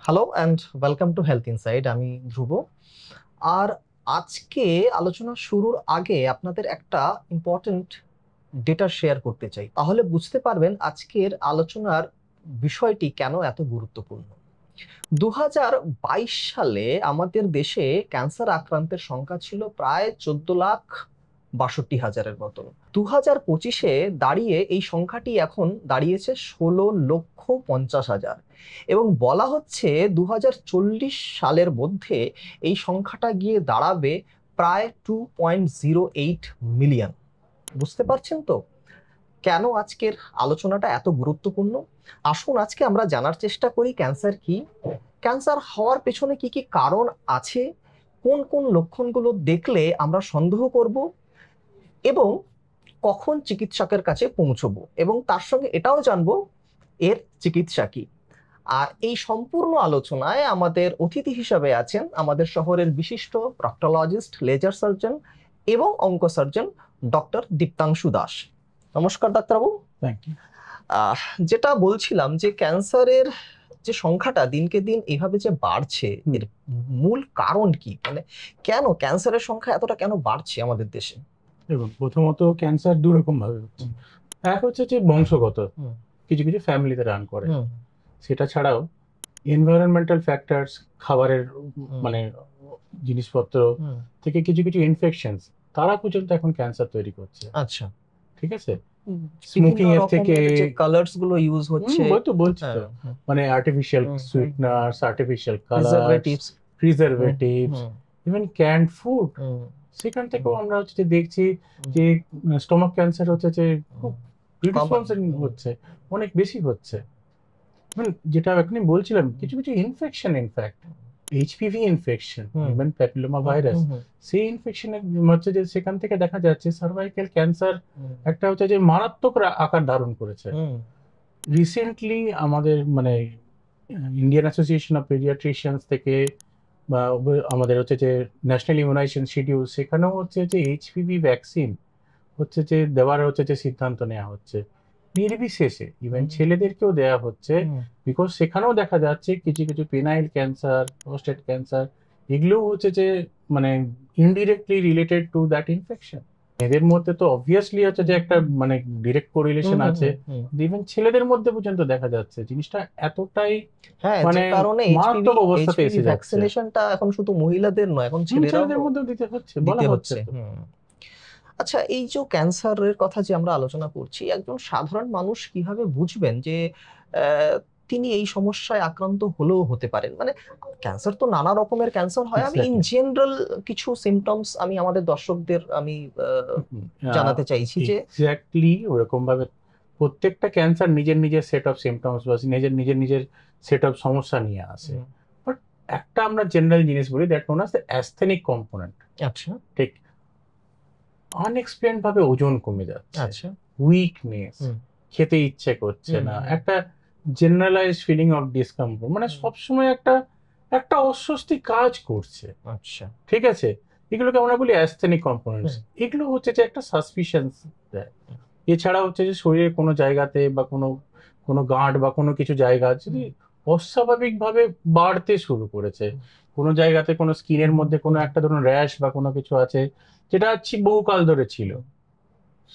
Hello and welcome to health inside. আমি ধ্রুব। আর আজকে আলোচনা শুরুর আগে আপনাদের একটা ইম্পর্টেন্ট ডেটা শেয়ার করতে চাই, তাহলে বুঝতে পারবেন আজকের আলোচনার বিষয়টি কেন এত গুরুত্বপূর্ণ। 2022 সালে আমাদের দেশে ক্যান্সার আক্রান্তের সংখ্যা ছিল প্রায় 14,62,000-এর মতন। 2025-এ দাঁড়িয়ে এই সংখ্যাটি এখন দাঁড়িয়েছে 16,50,000 এবং বলা হচ্ছে 2040 সালের মধ্যে এই সংখ্যাটা গিয়ে দাঁড়াবে প্রায় 2.08 মিলিয়ন। বুঝতে পারছেন তো কেন আজকের আলোচনাটা এত গুরুত্বপূর্ণ? আসুন আজকে আমরা জানার চেষ্টা করি ক্যান্সার কি, ক্যান্সার হওয়ার পেছনে কি কি কারণ আছে, কোন কোন লক্ষণগুলো দেখলে আমরা সন্দেহ করব এবং কখন চিকিৎসকের কাছে পৌঁছবো, এবং তার সঙ্গে এটাও জানবো এর চিকিৎসা কি। আর এই সম্পূর্ণ আলোচনায় আমাদের অতিথি হিসাবে আছেন আমাদের শহরের বিশিষ্ট প্রক্টোলজিস্ট, লেজার সার্জন এবং অঙ্ক সার্জন ডক্টর দীপ্তাংশু দাস। নমস্কার ডাক্তারবাবু। Thank you. যেটা বলছিলাম যে ক্যান্সারের যে সংখ্যাটা দিনকে দিন এভাবে যে বাড়ছে, এর মূল কারণ কি? মানে কেন ক্যান্সারের সংখ্যা এতটা কেন বাড়ছে আমাদের দেশে? দেখুন, প্রথমত ক্যান্সার দু রকম ভাবে হচ্ছে। এক হচ্ছে যে বংশগত, কিছু কিছু ফ্যামিলিতে রান করে। সেটা ছাড়াও এনভায়রনমেন্টাল ফ্যাক্টরস, খাবারের মানে জিনিসপত্র থেকে কিছু কিছু ইনফেকশনস, তারা পর্যন্ত এখন ক্যান্সার তৈরি করছে। আচ্ছা, ঠিক আছে। স্মোকিং এর থেকে যে কালারস গুলো ইউজ হচ্ছে, বলছি তো, মানে artificial sweeteners, artificial colours, preservatives, even canned food, সেখান থেকেও আমরা হচ্ছে যে দেখছি যে স্টমাক ক্যান্সার হচ্ছে যে খুব হচ্ছে, অনেক বেশি হচ্ছে। যেটা এখনই বলছিলাম, কিছু কিছু infection, in fact HPV infection, even papilloma virus, সেই ইনফেকশনের হচ্ছে যে সেখান থেকে দেখা যাচ্ছে সার্ভাইকাল ক্যান্সার একটা হচ্ছে যে মারাত্মক আকার ধারণ করেছে। রিসেন্টলি আমাদের মানে ইন্ডিয়ান অ্যাসোসিয়েশন অফ পেডিয়াট্রিশিয়ানস থেকে বা আমাদের হচ্ছে যে ন্যাশনাল ইমিউনাইজেশন শিডিউল, সেখানেও হচ্ছে যে এইচপিভি ভ্যাকসিন হচ্ছে যে দেওয়ার হচ্ছে যে সিদ্ধান্ত নেওয়া হচ্ছে নির্বিশেষে, ইভেন ছেলেদেরকেও দেওয়া হচ্ছে। বিকজ সেখানেও দেখা যাচ্ছে কিছু কিছু পেনাইল ক্যান্সার, প্রোস্টেট ক্যান্সার, এগুলোও হচ্ছে যে মানে indirectly related to that infection. এদের মধ্যে তো অবভিয়াসলি হচ্ছে যে একটা মানে ডিরেক্ট কোরিলেশন আছে, ইভেন ছেলেদের মধ্যে পর্যন্ত দেখা যাচ্ছে জিনিসটা এতটাই মানে মারাত্মক অবস্থাতে এসে যাচ্ছে। ভ্যাকসিনেশনটা এখন শুধু মহিলাদের নয়, এখন ছেলেদের মধ্যেও দিতে হচ্ছে, বলা হচ্ছে। আচ্ছা, এই যে ক্যান্সারের কথা যে আমরা আলোচনা করছি, একজন সাধারণ মানুষ কিভাবে বুঝবেন যে তিনি এই সমস্যায় আক্রান্ত হলেও হতে পারেন? মানে ক্যান্সার তো নানা রকমের ক্যান্সার হয়, আমি ইন জেনারেল কিছু সিমটমস আমি আমাদের দর্শকদের আমি জানাতে চাইছি যে এক্স্যাক্টলি ওরকম ভাবে প্রত্যেকটা ক্যান্সার নিজের নিজের সেট অফ সিমটমস বা নিজের সেট অফ সমস্যা নিয়ে আসে। বাট একটা আমরা জেনারেল জিনিস বলি, that known as the asthenic component. আচ্ছা, ঠিক। আনএক্সপ্লেইনড ভাবে ওজন কমে যাচ্ছে, আচ্ছা, উইকনেস, খেতে ইচ্ছে করছে না, একটা জেনারেলাইজ ফিলিং অফ ডিসকমফোর্ট, মানে সবসময় একটা অস্বস্তি কাজ করছে। আচ্ছা, ঠিক আছে। এগুলোকে আমরা বলি অ্যাস্থেনিক কম্পোনেন্টস। এগুলো হচ্ছে যে একটা সাসপিশনস দেয়। এছাড়া হচ্ছে যে শরীরের কোনো জায়গাতে বা কোনো গাঁট বা কোনো কিছু জায়গা যদি অস্বাভাবিকভাবে বাড়তে শুরু করেছে, কোনো জায়গাতে কোনো স্কিনের মধ্যে কোনো একটা ধরুন র্যাশ বা কোনো কিছু আছে যেটা বহুকাল ধরে ছিল,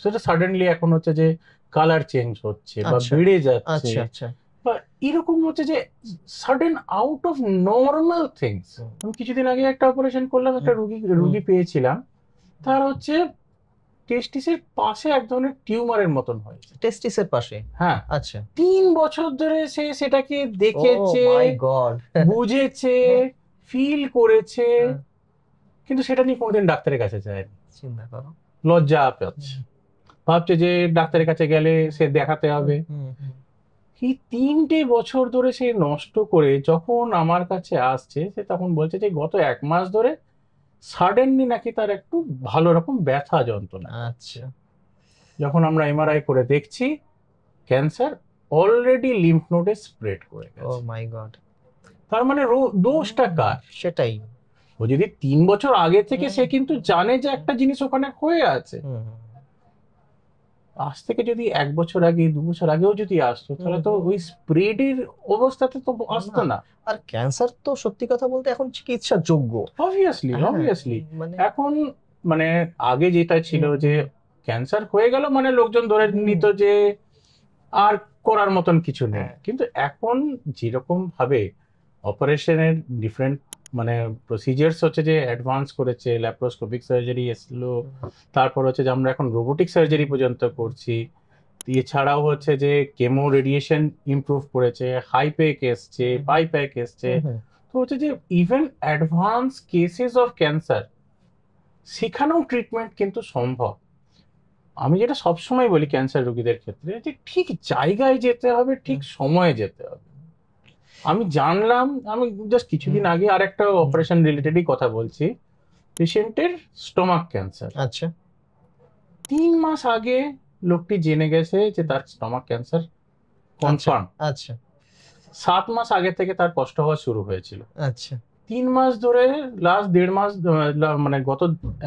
সেটা সাডেনলি এখন হচ্ছে যে কালার চেঞ্জ হচ্ছে বা বেড়ে যাচ্ছে, বা এরকম হচ্ছে যে sudden out of normal things. আমি কিছুদিন আগে একটা অপারেশন করলাম, একটা রুগী পেয়েছিলাম, তার হচ্ছে টেস্টিসের পাশে এক ধরনের টিউমারের মতন হয়েছে। টেস্টিসের পাশে? হ্যাঁ। আচ্ছা। 3 বছর ধরে সে সেটাকে দেখেছে, বুঝেছে, ফিল করেছে, কিন্তু সেটা নিয়ে কোনোদিন ডাক্তারের কাছে যায়নি। চিন্তা করো, লজ্জা পাচ্ছে, ভাবছে যে ডাক্তারের কাছে গেলে সে দেখাতে হবে। এই 3টে বছর ধরে সে নষ্ট করে যখন আমার কাছে আসছে, সে তখন বলছে যে গত 1 মাস ধরে সাডেনলি নাকি তার একটু ভালো রকম ব্যথা যন্ত্রণা। আচ্ছা। যখন আমরা এমআরআই করে দেখছি, ক্যান্সার অলরেডি লিম্ফ নোডে স্প্রেড করে গেছে। ও মাই গড। তার মানে দোষটা কার? সেটাই। ও যদি 3 বছর আগে থেকে সে কিন্তু জানে যে একটা জিনিস ওখানে হয়ে আছে, আজ থেকে যদি 1 বছর আগে 2 বছর আগেও যদি আসতো তাহলে তো ওই স্প্রেডের অবস্থাতে তো আসতো না। আর ক্যান্সার তো সত্যি কথা বলতে এখন চিকিৎসার যোগ্য, অবভিয়াসলি মানে এখন মানে আগে যেটা ছিল যে ক্যান্সার হয়ে গেল মানে লোকজন ধরে নিত যে আর করার মতন কিছু নেই, কিন্তু এখন যেরকম ভাবে অপারেশনের ডিফারেন্ট মানে প্রসিজার্স হচ্ছে যে অ্যাডভান্স করেছে, ল্যাপ্রোস্কোপিক সার্জারি এসলো, তারপর হচ্ছে যে আমরা এখন রোবোটিক সার্জারি পর্যন্ত করছি, এছাড়াও হচ্ছে যে কেমো রেডিয়েশন ইমপ্রুভ করেছে, হাই প্যাক এসছে, পাই প্যাক এসছে, তো হচ্ছে যে even advance cases of cancer সেখানেও ট্রিটমেন্ট কিন্তু সম্ভব। আমি যেটা সবসময় বলি ক্যান্সার রোগীদের ক্ষেত্রে যে ঠিক জায়গায় যেতে হবে, ঠিক সময়ে যেতে হবে। আমি জানলাম, আমি জাস্ট কিছুদিন আগে আর একটা অপারেশন রিলেটেডই কথা বলছি, পেশেন্টের স্টোমাক ক্যান্সার। আচ্ছা, 3 মাস আগে লোকটি জেনে গেছে যে তার স্টোমাক ক্যান্সার কনফার্ম। আচ্ছা 7 মাস আগে থেকে তার কষ্ট হওয়া শুরু হয়েছিল। আচ্ছা 3 মাস ধরে লাস্ট 1.5 মাস মানে গত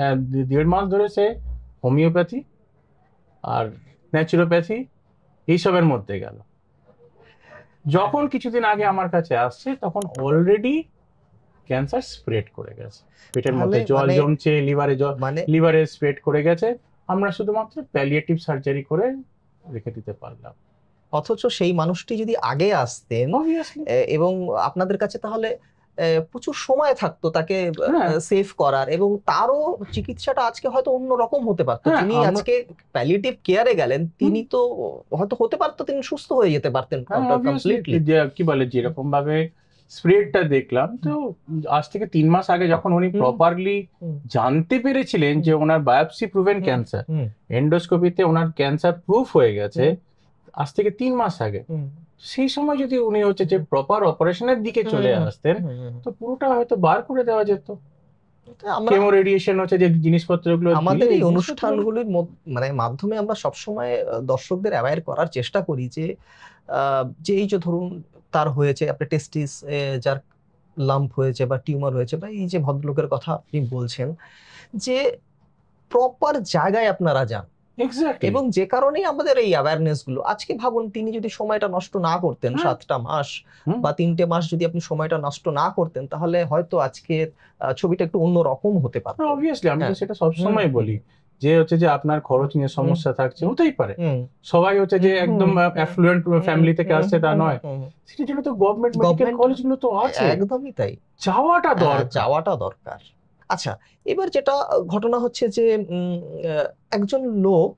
1.5 মাস ধরে সে হোমিওপ্যাথি আর ন্যাচুরোপ্যাথি এইসবের মধ্যে গেল। যখন কিছুদিন আগে আমার কাছে আসছে তখন অলরেডি ক্যান্সার স্প্রেড করে গেছে, পেটের মধ্যে জল জমছে, লিভারে স্প্রেড করে গেছে, আমরা শুধুমাত্র প্যালিয়েটিভ সার্জারি করে রেখে দিতে পারলাম। অথচ সেই মানুষটি যদি আগে আসতেন এবং আপনাদের কাছে, তাহলে প্রচুর সময় থাকতো তাকে সেভ করার, এবং তারও চিকিৎসাটা আজকে হয়তো অন্য রকম হতে পারতো। তিনি আজকে প্যালিয়েটিভ কেয়ারে গেলেন, তিনি তো হয়তো হতে পারতো তিনি সুস্থ হয়ে যেতে পারতেন কমপ্লিটলি। কি বলে যেরকম ভাবে স্প্রেডটা দেখলাম, তো আজ থেকে 3 মাস আগে যখন উনি প্রপারলি জানতে পেরেছিলেন যে ওনার বায়োপসি প্রুভেন ক্যান্সার, এন্ডোস্কোপিতে ওনার ক্যান্সার প্রুফ হয়ে গেছে আজ থেকে 3 মাস আগে, সেই সময় যদি উনি হচ্ছে যে প্রপার অপারেশনের দিকে চলে আসতেন তো পুরোটা হয়তো বার করে দেওয়া যেত। কেমো রেডিয়েশন হচ্ছে যে জিনিসপত্রগুলো আমাদের এই অনুষ্ঠানগুলির মানে মাধ্যমে আমরা সবসময় দর্শকদের অ্যাওয়্যার করার চেষ্টা করি যে এই যে ধরুন তার হয়েছে আপনার টেস্টিস, যার লাম্প হয়েছে বা টিউমার হয়েছে, বা এই যে ভদ্রলোকের কথা আপনি বলছেন, যে প্রপার জায়গায় আপনারা যান, এবং যে কারণেই আমাদের এই অ্যাওয়ারনেস গুলো। আজকে ভাবুন তিনি যদি সময়টা নষ্ট না করতেন, 7টা মাস বা 3টে মাস যদি আপনি সময়টা নষ্ট না করতেন, তাহলে হয়তো আজকের ছবিটা একটু অন্য রকম হতে পারত। অবভিয়াসলি আমি তো সেটা সবসময় বলি যে হচ্ছে যে আপনার খরচ নিয়ে সমস্যা থাকছে, হতেই পারে, সবাই হচ্ছে যে একদম অ্যাফ্লুয়েন্ট ফ্যামিলি থেকে আসছে তা নয়, সেটার জন্য তো গভর্নমেন্ট মেডিকেল কলেজগুলো তো আছে। একদমই তাই, যাওয়াটা দরকার। আচ্ছা, এবার যেটা ঘটনা হচ্ছে যে একজন লোক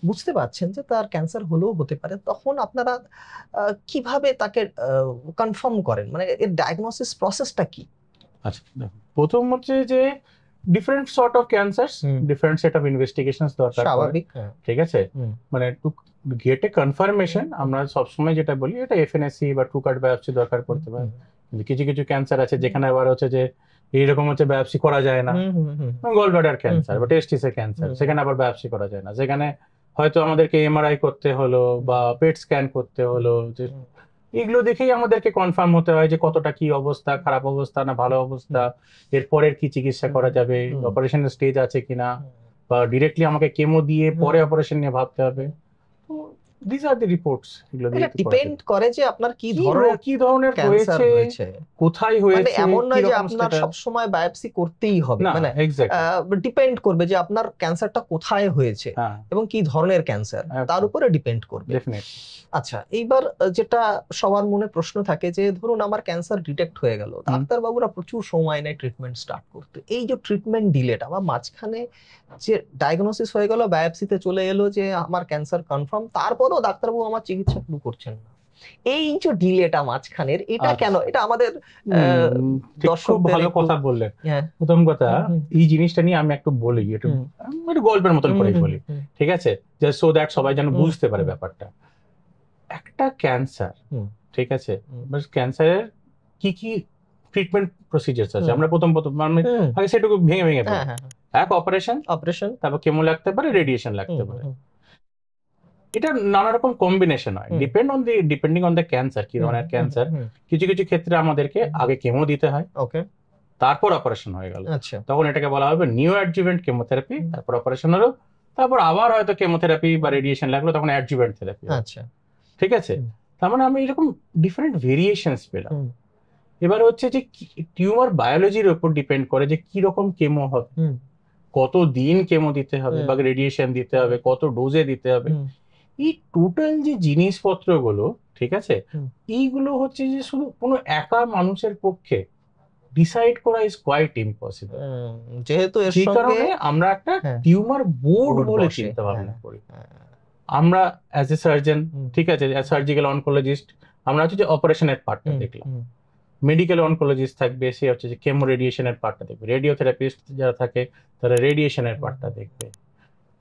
বুঝতে পারছেন যে তার ক্যান্সার হলেও হতে পারে, তখন আপনারা কিভাবে তাকে কনফার্ম করেন, মানে এর ডায়াগনোসিস প্রসেসটা কি? আচ্ছা, প্রথম হচ্ছে যে different sort of cancers, different set of investigations দরকার, স্বাভাবিক, ঠিক আছে, মানে টু গেট এ কনফার্মেশন আমরা সবসময় যেটা বলি এটা এফএনএসি বা ট্রুকার্ট বায়োপসি দরকার পড়তে পারে। কিছু কিছু ক্যান্সার আছে যেখানে আবার হচ্ছে যে এইরকম হচ্ছে বায়োপসি করা যায় না, গল ব্লাডার ক্যান্সার বা টেস্টিসের ক্যান্সার, সেখানে আবার বায়োপসি করা যায় না, সেখানে হয়তো আমাদেরকে এমআরআই করতে হলো বা পেট স্ক্যান করতে হলো, যে এগুলো দেখেই আমাদেরকে কনফার্ম হতে হয় যে কতটা কি অবস্থা, খারাপ অবস্থা না ভালো অবস্থা, এরপরের কি চিকিৎসা করা যাবে, অপারেশনের স্টেজ আছে কিনা, বা ডিরেক্টলি আমাকে কেমো দিয়ে পরে অপারেশন নিয়ে ভাবতে হবে। তো these are the reports, এগুলো দিয়ে ডিপেন্ড করে যে আপনার কি ধরনের হয়েছে, কোথায় হয়েছে, মানে এমন নয় যে আপনার সব সময় বায়োপসি করতেই হবে, মানে ডিপেন্ড করবে যে আপনার ক্যান্সারটা কোথায় হয়েছে এবং কি ধরনের ক্যান্সার, তার উপরে ডিপেন্ড করবে। আচ্ছা, এইবার যেটা সবার মনে প্রশ্ন থাকে যে ধরুন আমার ক্যান্সার ডিটেক্ট হয়ে গেল, ডাক্তার বাবুরা প্রচুর সময় নেয় ট্রিটমেন্ট স্টার্ট করতে, এই যে ট্রিটমেন্ট ডিলেটা বা মাঝখানে যে ডায়াগনোসিস হয়ে গেল, বায়োপসিতে চলে এলো যে আমার ক্যান্সার কনফার্ম, তারপরও ডাক্তারবাবু আমার চিকিৎসা শুরু করছেন না, এই যে ডিলেটা মাঝখানের, এটা কেন? এটা আমাদের দর্শক ভালো কথা বললেন। প্রথম কথা, এই জিনিসটা নিয়ে আমি একটু বলি, একটু গল্পের মতন করে বলি, ঠিক আছে, যে সো দ্যাট সবাই যেন বুঝতে পারে ব্যাপারটা। একটা ক্যান্সার, ঠিক আছে, ক্যান্সারের কি কি ট্রিটমেন্ট প্রসিজারস আছে আমরা প্রথম আগে সেটুকু ভেঙে বলি। এক অপারেশন, তারপর কেমো লাগতে পারে, রেডিয়েশন লাগতে পারে, এটা নানা রকম কম্বিনেশন হয় ডিপেন্ডিং অন দ্য ক্যান্সার, কি ধরনের ক্যান্সার। কিছু কিছু ক্ষেত্রে আমাদেরকে আগে কেমো দিতে হয়, তারপর অপারেশন হয়ে গেল, তখন এটাকে বলা হবে নিও অ্যাডজুভেন্ট কেমোথেরাপি, তারপর অপারেশন হলো, তারপর আবার হয়তো কেমোথেরাপি বা রেডিয়েশন লাগলো, তখন অ্যাডজুভেন্ট থেরাপি। আচ্ছা, ঠিক আছে, তার মানে আমি এরকম ডিফারেন্ট ভেরিয়েশনস পেলাম। এবার হচ্ছে যে টিউমার বায়োলজির উপর ডিপেন্ড করে যে কি রকম কেমো হবে, কত দিন কেমো দিতে হবে বা রেডিয়েশন দিতে হবে, কত ডোজে দিতে হবে, এই টোটাল যে জিনিসপত্রগুলো, ঠিক আছে, এইগুলো হচ্ছে যে শুধু কোনো একা মানুষের পক্ষে ডিসাইড করা ইজ কোয়াইট ইম্পসিবল। যেহেতু এর সেই সঙ্গে কারণে আমরা একটা টিউমার বোর্ড বলে চিন্তা ভাবনা করি। আমরা অ্যাজ এ সার্জন, ঠিক আছে, সার্জিক্যাল অনকোলজিস্ট, আমরা হচ্ছে যে অপারেশনের পার্টটা দেখলাম, মেডিকেল অনকোলজিস্ট থাকবে, সে হচ্ছে যে কেমো রেডিয়েশনের পার্টটা দেখবে, রেডিওথেরাপিস্ট যারা থাকে তারা রেডিয়েশনের পার্টটা দেখবে,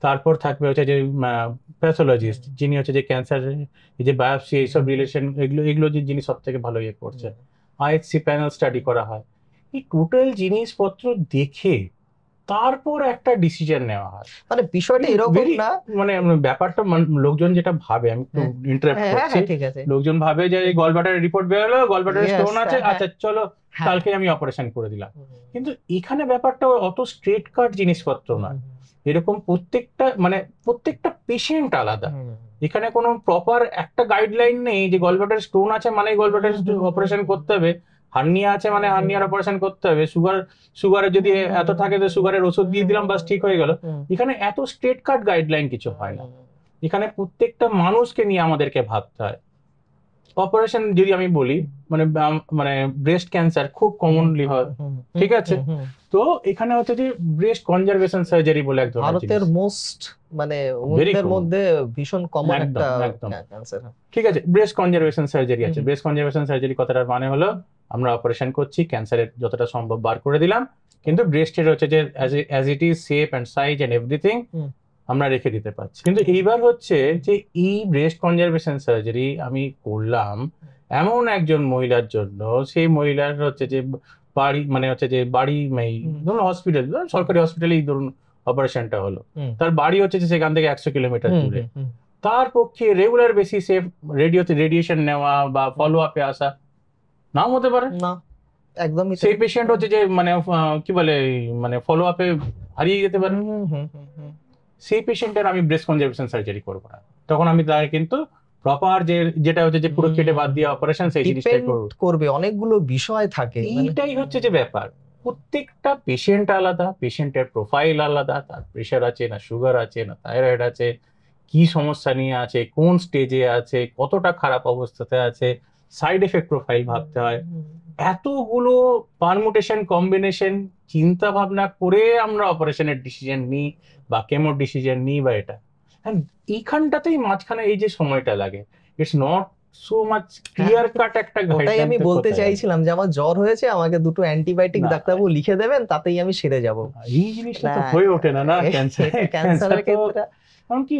তারপর থাকবে হচ্ছে যে প্যাথোলজিস্ট, যিনি হচ্ছে যে ক্যান্সার, এই যে বায়োপসি, এইসব রিলেশন, এগুলো যে যিনি সব থেকে ভালো ইয়ে করছে, আইএচসি প্যানেল স্টাডি করা হয়। এই টোটাল জিনিসপত্র দেখে তারপর একটা ডিসিশন নেওয়া হয়। মানে বিষয়টা এরকম না, মানে ব্যাপারটা লোকজন যেটা ভাবে, আমি একটু ইন্টারাপ্ট করছি, লোকজন ভাবে যে গল ব্লাডারের রিপোর্ট বেরোলো, গল ব্লাডারে স্টোন আছে, আচ্ছা চলো কালকে আমি অপারেশন করে দিলাম। কিন্তু এখানে ব্যাপারটা অত স্ট্রেট কাট জিনিসপত্র না, এরকম প্রত্যেকটা পেশেন্ট আলাদা। এখানে কোনো প্রপার একটা গাইডলাইন নেই যে গল ব্লাডারে স্টোন আছে মানে গল ব্লাডার অপারেশন করতে হবে, হার্নিয়া আছে মানে হার্নিয়ার অপারেশন করতে হবে, সুগারের যদি এত থাকে তো সুগারের ওষুধ দিয়ে দিলাম বাস ঠিক হয়ে গেল। এখানে এত স্ট্রেট কাট গাইডলাইন কিছু হয় না, এখানে প্রত্যেকটা মানুষকে নিয়ে আমাদেরকে ভাবতে হয়। অপারেশন যদি আমি বলি, মানে ব্রেস্ট ক্যান্সার খুব কমনলি হয়, ঠিক আছে, তো এখানে হচ্ছে যে ব্রেস্ট কনজারভেশন সার্জারি বলে এক ধরনের ভারতের মোস্ট মানে ওদের মধ্যে ভীষণ কমন একটা ক্যান্সার, ঠিক আছে, ব্রেস্ট কনজারভেশন সার্জারি আছে। ব্রেস্ট কনজারভেশন সার্জারি কথাটার মানে হলো আমরা অপারেশন করছি, ক্যান্সারের যতটা সম্ভব বার করে দিলাম, কিন্তু ব্রেস্টের হচ্ছে যে as it is shape and size and everything আমরা রেখে দিতে পারছি। কিন্তু এইবার হচ্ছে যে এই ব্রেস্ট কনজারভেশন সার্জারি আমি করলাম এমন একজন মহিলার জন্য, সেই মহিলার হচ্ছে যে বাড়ি, মানে হচ্ছে যে বাড়ি, ধরুন হসপিটাল, সরকারি হসপিটালেই ধরুন অপারেশনটা হলো, তার বাড়ি হচ্ছে যে সেখান থেকে 100 কিলোমিটার দূরে, তার পক্ষে রেগুলার বেসিসে রেডিয়েশন নেওয়া বা ফলো আপে আসা নাও হতে পারে না, একদমই। সেই পেশেন্ট হচ্ছে যে কি বলে ফলো আপে হারিয়ে যেতে পারে, সেই পেশেন্টের আমি ব্রেস্ট কনজারভেশন সার্জারি করবো না, তখন আমি তার কিন্তু প্রপার যেটা হচ্ছে যে পুরো কেটে বাদ দিয়ে অপারেশন, সেই জিনিসটাই করবে। অনেকগুলো বিষয় থাকে, এইটাই হচ্ছে যে ব্যাপার। প্রত্যেকটা পেশেন্ট আলাদা, পেশেন্টের প্রোফাইল আলাদা, তার প্রেশার আছে না সুগার আছে না থাইরয়েড আছে, কি সমস্যা নিয়ে আছে, কোন স্টেজে আছে, কতটা খারাপ অবস্থাতে আছে, সাইড এফেক্ট প্রোফাইল ভাবতে হয়, এতগুলো পারমুটেশন কম্বিনেশন চিন্তা ভাবনা করে আমরা অপারেশনের ডিসিশন নিই বা কেমোর ডিসিশন নিই বা এটা, এইখানটাতেই মাঝখানে এই যে সময়টা লাগে, it's not so much clear cut একটা গাইডলাইন। ওটাই আমি বলতে চাইছিলাম যে আমার জ্বর হয়েছে, আমাকে দুটো অ্যান্টিবায়োটিক ডাক্তারবাবু লিখে দেবেন, তাতেই আমি সেরে যাব। এই জিনিসটা তো হয়ে ওঠে না না ক্যান্সারের ক্ষেত্রে, কারণ কি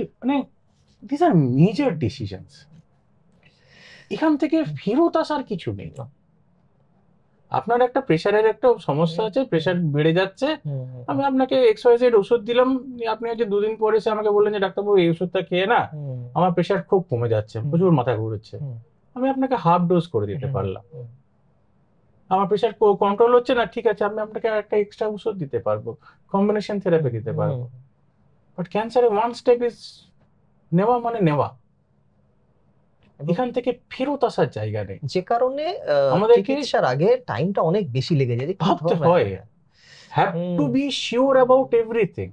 দিস আর মেজর ডিসিশনস, এখান থেকে ফেরত আসার কিছু নেই। আপনার একটা প্রেশারের একটা সমস্যা আছে, প্রেশার বেড়ে যাচ্ছে, আমি আপনাকে XYZ ওষুধ দিলাম, আপনি হচ্ছে 2 দিন পরে এসে আমাকে বললেন যে ডাক্তারবাবু এই ওষুধটা খেয়ে না আমার প্রেশার খুব কমে যাচ্ছে, প্রচুর মাথা ঘুরছে, আমি আপনাকে হাফ ডোজ করে দিতে পারলাম। আমার প্রেশার কন্ট্রোল হচ্ছে না, ঠিক আছে, আমি আপনাকে একটা এক্সট্রা ওষুধ দিতে পারবো, কম্বিনেশন থেরাপি দিতে পারবো। বাট ক্যান্সারে ওয়ান স্টেপ ইজ নেওয়া, মানে নেওয়া, এখান থেকে ফেরত আসার জায়গা নেই, যে কারণে আমাদের চিকিৎসার আগে টাইমটা অনেক বেশি লেগে যায়, ভাবতে হয়, have to be sure about everything.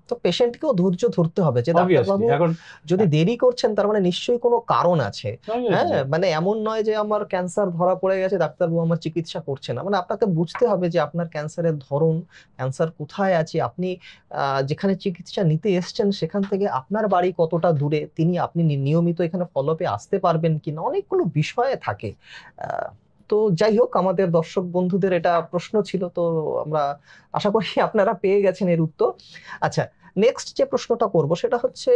তো পেশেন্টকেও ধৈর্য ধরতে হবে যে ডাক্তারবাবু এখন যদি দেরি করছেন তার মানে নিশ্চয়ই কোনো কারণ আছে, হ্যাঁ, মানে এমন নয় যে আমার ক্যান্সার ধরা পড়ে গেছে ডাক্তারবাবু আমার চিকিৎসা করছে না, মানে আপনাকে বুঝতে হবে যে আপনার ক্যান্সারের ধরন, ক্যান্সার কোথায় আছে, আপনি যেখানে চিকিৎসা নিতে এসছেন সেখান থেকে আপনার বাড়ি কতটা দূরে, আপনি নিয়মিত এখানে ফলো আপে আসতে পারবেন কিনা, অনেকগুলো বিষয়ে থাকে। তো যাই হোক, আমাদের দর্শক বন্ধুদের এটা প্রশ্ন ছিল, তো আমরা আশা করি আপনারা পেয়ে গেছেন এর উত্তর। আচ্ছা, নেক্সট যে প্রশ্নটা করব সেটা হচ্ছে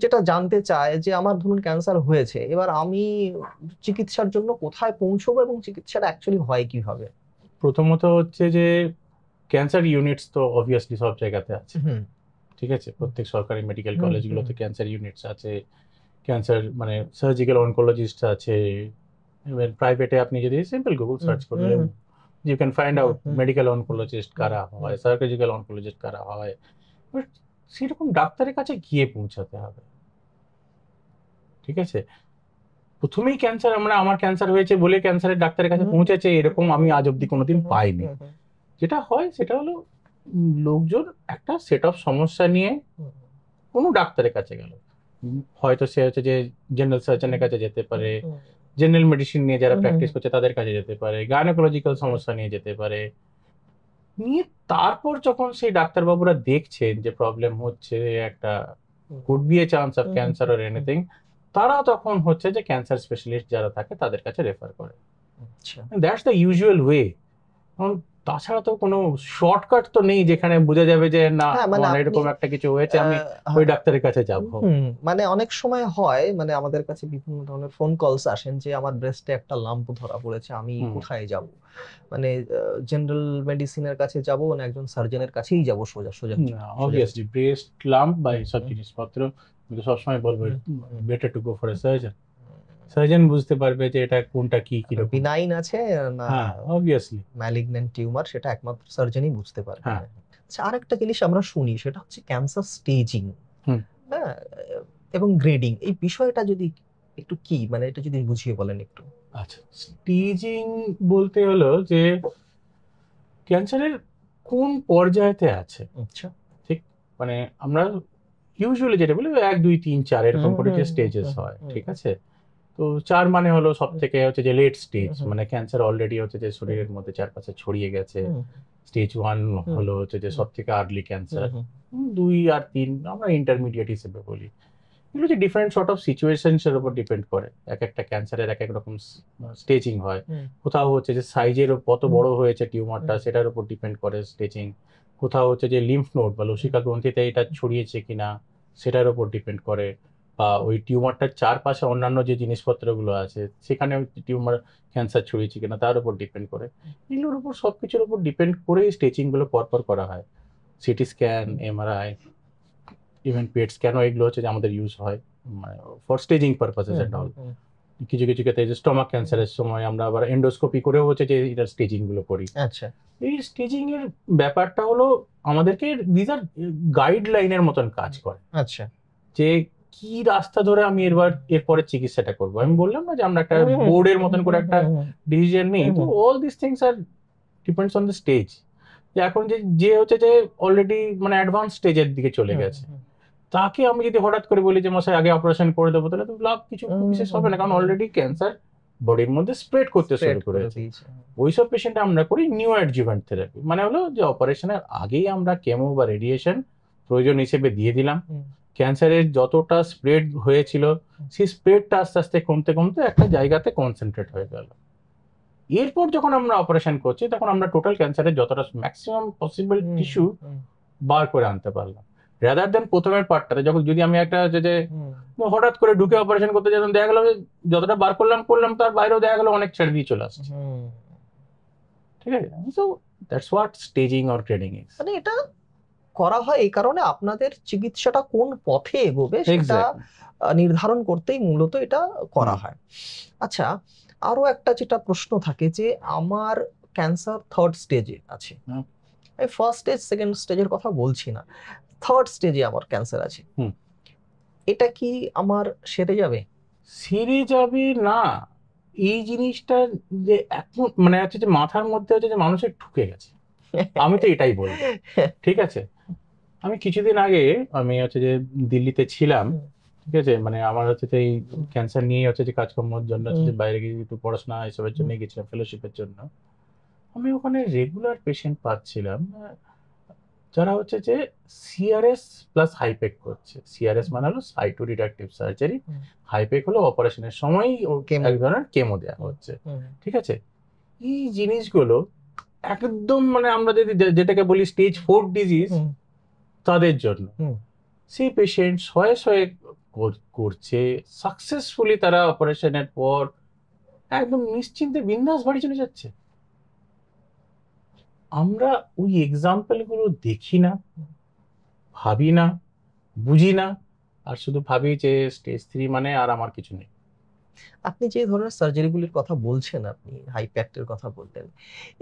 যেটা জানতে চায় যে আমার ধরুন ক্যান্সার হয়েছে, এবার আমি চিকিৎসার জন্য কোথায় পৌঁছবো এবং চিকিৎসাটা অ্যাকচুয়ালি হয় কিভাবে? প্রথমত হচ্ছে যে ক্যান্সার ইউনিটস তো অবভিয়াসলি সব জায়গাতে আছে, ঠিক আছে, প্রত্যেক সরকারি মেডিকেল কলেজগুলোতে ক্যান্সার ইউনিটস আছে, ক্যান্সার সার্জিক্যাল অনকোলজিস্ট আছে, ইভেন প্রাইভেটে আপনি যদি সিম্পল গুগল সার্চ করলে you can find out medical oncologist কারা হয়, সার্জিক্যাল অনকোলজিস্ট কারা হয়। সেরকম ডাক্তারের কাছে গিয়ে পৌঁছাতে হবে। ঠিক আছে, প্রথমেই ক্যান্সার, আমরা আমার ক্যান্সার হয়েছে বলে ক্যান্সারের ডাক্তারের কাছে পৌঁছেছে এরকম আমি আজ অব্দি কোনোদিন পাইনি। যেটা হয় সেটা হলো লোকজন একটা সেট অফ সমস্যা নিয়ে কোনো ডাক্তারের কাছে গেল, হয়তো সে হচ্ছে যে জেনারেল সার্জনের কাছে যেতে পারে, জেনারেল মেডিসিন নিয়ে যারা প্র্যাকটিস করছে তাদের কাছে যেতে পারে, গাইনোকোলজিক্যাল সমস্যা নিয়ে যেতে পারে, নিয়ে তারপর যখন সেই ডাক্তারবাবুরা দেখছেন যে প্রবলেম হচ্ছে, একটা could B A chance of cancer or anything, তারা তখন হচ্ছে যে ক্যান্সার স্পেশালিস্ট যারা থাকে তাদের কাছে রেফার করে। That's the usual way. কারণ তাছাড়া তো কোনো শর্টকাট তো নেই যেখানে বোঝা যাবে যে না আমার এরকম একটা কিছু হয়েছে আমি ওই ডাক্তারের কাছে যাব। মানে অনেক সময় হয়, মানে আমাদের কাছে বিভিন্ন ধরনের ফোন কলস আসেন যে আমার ব্রেস্টে একটা লাম্প ধরা পড়েছে, আমি কোথায় যাব, মানে জেনারেল মেডিসিনের কাছে যাব না একজন সার্জনের কাছেই যাব সোজা সোজা? অবভিয়াসলি ব্রেস্ট লাম্প বা এইসব জিনিসপত্র কিন্তু সবসময় বলবো better to go for a surgeon. Surgeon বুঝতে পারবে যে এটা কোনটা কি বিনাইন আছে না অবভিয়াসলি ম্যালিগন্যান্ট টিউমার, সেটা একমাত্র সার্জনই বুঝতে পারবে। আচ্ছা, আরেকটা জিনিস আমরা শুনি সেটা হচ্ছে ক্যান্সার স্টেজিং, হ্যাঁ, এবং গ্রেডিং। এই বিষয়টা যদি একটু কি, মানে এটা যদি বুঝিয়ে বলেন একটু। আচ্ছা, স্টেজিং বলতে হলো যে ক্যান্সারের কোন পর্যায়েতে আছে। আচ্ছা, ঠিক, মানে আমরা ইউজুয়ালি যেটা বলি 1 2 3 4 এরকম করে যে স্টেজেস হয়, ঠিক আছে। তো 4 মানে হলো সব থেকে হচ্ছে যে লেট স্টেজ, মানে ক্যান্সার অলরেডি হচ্ছে যে শরীরের মধ্যে চারপাশে ছড়িয়ে গেছে। স্টেজ 1 হলো হচ্ছে যে সব থেকে আর্লি ক্যান্সার। 2 আর 3 আমরা ইন্টারমিডিয়েট হিসেবে বলি। এগুলো যে ডিফারেন্ট সর্ট অফ সিচুয়েশনস এর উপর ডিপেন্ড করে, এক একটা ক্যান্সারের এক এক রকম স্টেজিং হয়। কোথাও হচ্ছে যে সাইজের কত বড় হয়েছে টিউমারটা সেটার উপর ডিপেন্ড করে স্টেজিং, কোথাও হচ্ছে যে লিম্ফ নোড বা লসিকা গ্রন্থিতে এটা ছড়িয়েছে কিনা সেটার উপর ডিপেন্ড করে, বা ওই টিউমারটার চারপাশে অন্যান্য যে জিনিসপত্রগুলো আছে সেখানে টিউমার ক্যান্সার ছড়িয়েছে কিনা তার উপর ডিপেন্ড করে। এগুলোর উপর সবকিছুর উপর ডিপেন্ড করে স্টেজিংগুলো পরপর করা হয়। CT scan, MRI, even PET স্ক্যানও এগুলো হচ্ছে যে আমাদের ইউজ হয় মানে for staging purposes and all. কিছু কিছু ক্ষেত্রে যে স্টমাক ক্যান্সারের সময় আমরা আবার এন্ডোস্কোপি করেও হচ্ছে যে এটার স্টেজিং গুলো করি। আচ্ছা, এই স্টেজিং এর ব্যাপারটা হলো আমাদেরকে দিস আর গাইডলাইনের মতন কাজ করে। আচ্ছা, যে কি রাস্তা ধরে আমি এরপরে চিকিৎসাটা করব। আমি বললাম না যে আমরা একটা বোর্ডের মতন করে একটা ডিসিশন নেই, তো all this things are depends on the stage. যে এখন যে হচ্ছে যে অলরেডি মানে অ্যাডভান্স স্টেজের দিকে চলে গেছে, তাকে আমি যদি হঠাৎ করে বলি যে মশাই আগে অপারেশন করে দেবো, তাহলে তো লাভ কিছু বিশেষ হবে না, কারণ অলরেডি ক্যান্সার বডির মধ্যে স্প্রেড করতে শুরু করেছে। ওইসব পেশেন্ট আমরা করি নিউ অ্যাডজুভেন্ট থেরাপি, মানে হলো যে অপারেশনের আগেই আমরা কেমো বা রেডিয়েশন প্রয়োজন হিসেবে দিয়ে দিলাম। ক্যান্সারের যতটা স্প্রেড হয়েছিল সেই স্প্রেডটা আস্তে আস্তে কমতে কমতে একটা জায়গাতে কনসেন্ট্রেট হয়ে গেল। এরপর যখন আমরা অপারেশন করছি তখন আমরা টোটাল ক্যান্সারের যতটা ম্যাক্সিমাম পসিবল টিস্যু বার করে আনতে পারলাম, রাদার দেন প্রথমের পার্টটাতে যখন যদি আমি একটা যে হঠাৎ করে ঢুকে অপারেশন করতে যেতাম, দেখা গেল যতটা বার করলাম তার বাইরেও দেখা গেল অনেক ছেড়ে দিয়ে চলে আসছে। ঠিক আছে, so that's what staging or grading is. মানে এটা করা হয় এই কারণে আপনাদের চিকিৎসাটা কোন পথে এগোবে সেটা নির্ধারণ করতেই মূলত এটা করা হয়। আচ্ছা, আরো একটা যেটা প্রশ্ন থাকে যে আমার ক্যান্সার থার্ড স্টেজে আছে, আমি ফার্স্ট স্টেজ সেকেন্ড স্টেজের কথা বলছি না, থার্ড স্টেজে আমার ক্যান্সার আছে, এটা কি আমার সেরে যাবে? সেরে যাবে না, এই জিনিসটা যে এখন মানে হচ্ছে যে মাথার মধ্যে হচ্ছে যে মানুষের ঢুকে গেছে, আমি তো এটাই বলবো। ঠিক আছে, আমি কিছুদিন আগে আমি হচ্ছে যে দিল্লিতে ছিলাম, ঠিক আছে, মানে আমার হচ্ছে যে এই ক্যান্সার নিয়ে হচ্ছে যে কাজকর্মের জন্য হচ্ছে যে বাইরে গিয়ে একটু পড়াশোনা এসবের জন্য গেছিলাম, ফেলোশিপের জন্য। আমি ওখানে রেগুলার পেশেন্ট পাচ্ছিলাম যারা হচ্ছে যে সিআরএস প্লাস হাইপেক করছে। সিআরএস মানে হলো সাইটো রিডাকটিভ সার্জারি, হাইপেক হলো অপারেশনের সময় এক ধরনের কেমো দেওয়া হচ্ছে। ঠিক আছে, এই জিনিসগুলো একদম মানে আমরা যদি যেটাকে বলি স্টেজ 4 ডিজিজ তাদের জন্য সেই পেশেন্ট শয়ে শয়ে করছে, সাকসেসফুলি তারা অপারেশনের পর একদম নিশ্চিন্তে বিন্দাস বাড়ি চলে যাচ্ছে। আমরা ওই এক্সাম্পল গুলো দেখি না, ভাবি না, বুঝি না, আর শুধু ভাবি যে স্টেজ 3 মানে আর আমার কিছু নেই। আপনি যে ধরনের সার্জারিগুলির কথা বলছেন, আপনি হাইপ্যাক্টের কথা বললেন,